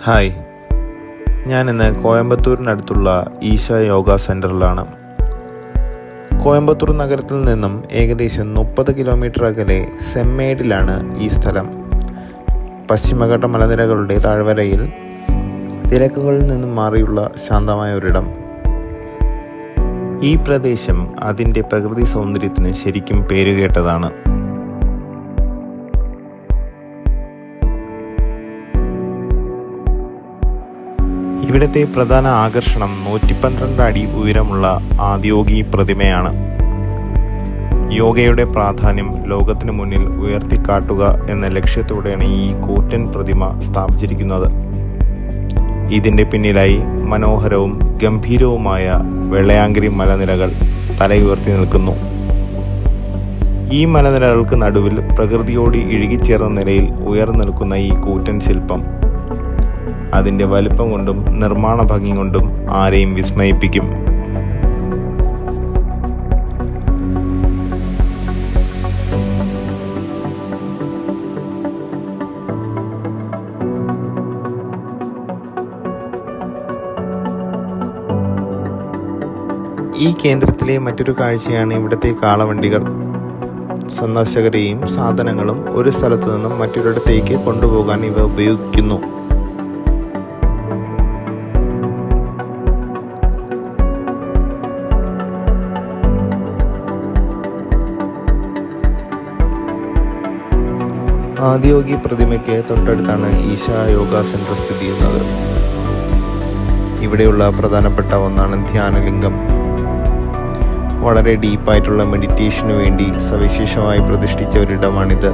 Hi, ഞാനിന്ന് കോയമ്പത്തൂരിനടുത്തുള്ള ഈശ യോഗ സെൻറ്ററിലാണ്. കോയമ്പത്തൂർ നഗരത്തിൽ നിന്നും ഏകദേശം 30 കിലോമീറ്റർ അകലെ സെമ്മേഡിലാണ് ഈ സ്ഥലം. പശ്ചിമഘട്ട മലനിരകളുടെ താഴ്വരയിൽ തിരക്കുകളിൽ നിന്നും മാറിയുള്ള ശാന്തമായ ഒരിടം. ഈ പ്രദേശം അതിൻ്റെ പ്രകൃതി സൗന്ദര്യത്തിന് ശരിക്കും പേരുകേട്ടതാണ്. ഇവിടുത്തെ പ്രധാന ആകർഷണം 112 അടി ഉയരമുള്ള ആദിയോഗി പ്രതിമയാണ്. യോഗയുടെ പ്രാധാന്യം ലോകത്തിനു മുന്നിൽ ഉയർത്തിക്കാട്ടുക എന്ന ലക്ഷ്യത്തോടെയാണ് ഈ കൂറ്റൻ പ്രതിമ സ്ഥാപിച്ചിരിക്കുന്നത്. ഇതിൻ്റെ പിന്നിലായി മനോഹരവും ഗംഭീരവുമായ വെള്ളയാങ്കിരി മലനിരകൾ തലയുയർത്തി നിൽക്കുന്നു. ഈ മലനിരകൾക്ക് നടുവിൽ പ്രകൃതിയോട് ഇഴുകിച്ചേർന്ന നിലയിൽ ഉയർന്നു നിൽക്കുന്ന ഈ കൂറ്റൻ ശില്പം അതിൻ്റെ വലിപ്പം കൊണ്ടും നിർമ്മാണ ഭംഗി കൊണ്ടും ആരെയും വിസ്മയിപ്പിക്കും. ഈ കേന്ദ്രത്തിലെ മറ്റൊരു കാഴ്ചയാണ് ഇവിടുത്തെ കാളവണ്ടികൾ. സന്ദർശകരെയും സാധനങ്ങളും ഒരു സ്ഥലത്തു നിന്നും മറ്റൊരിടത്തേക്ക് കൊണ്ടുപോകാൻ ഇവ ഉപയോഗിക്കുന്നു. ആദിയോഗി പ്രതിമയ്ക്ക് തൊട്ടടുത്താണ് ഈശ യോഗ സെൻറ്റർ സ്ഥിതി ചെയ്യുന്നത്. ഇവിടെയുള്ള പ്രധാനപ്പെട്ട ഒന്നാണ് ധ്യാനലിംഗം. വളരെ ഡീപ്പായിട്ടുള്ള മെഡിറ്റേഷന് വേണ്ടി സവിശേഷമായി പ്രതിഷ്ഠിച്ച ഒരിടമാണിത്.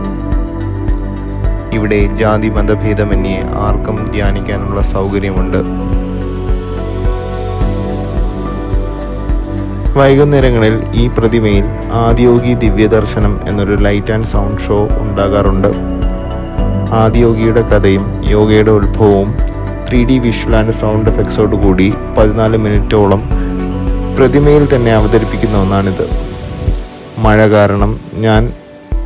ഇവിടെ ജാതി മതഭേദമന്യേ ആർക്കും ധ്യാനിക്കാനുള്ള സൗകര്യമുണ്ട്. വൈകുന്നേരങ്ങളിൽ ഈ പ്രതിമയിൽ ആദിയോഗി ദിവ്യദർശനം എന്നൊരു ലൈറ്റ് ആൻഡ് സൗണ്ട് ഷോ ഉണ്ടാകാറുണ്ട്. ആദിയോഗിയുടെ കഥയും യോഗയുടെ ഉത്ഭവവും 3D വിഷ്വൽ ആൻഡ് സൗണ്ട് എഫക്ട്സോട് കൂടി 14 മിനിറ്റോളം പ്രതിമയിൽ തന്നെ അവതരിപ്പിക്കുന്ന ഒന്നാണിത്. മഴ കാരണം ഞാൻ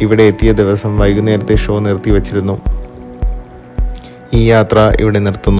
ഇവിടെ എത്തിയ ദിവസം വൈകുന്നേരത്തെ ഷോ നിർത്തിവച്ചിരുന്നു. ഈ യാത്ര ഇവിടെ നിർത്തുന്നു.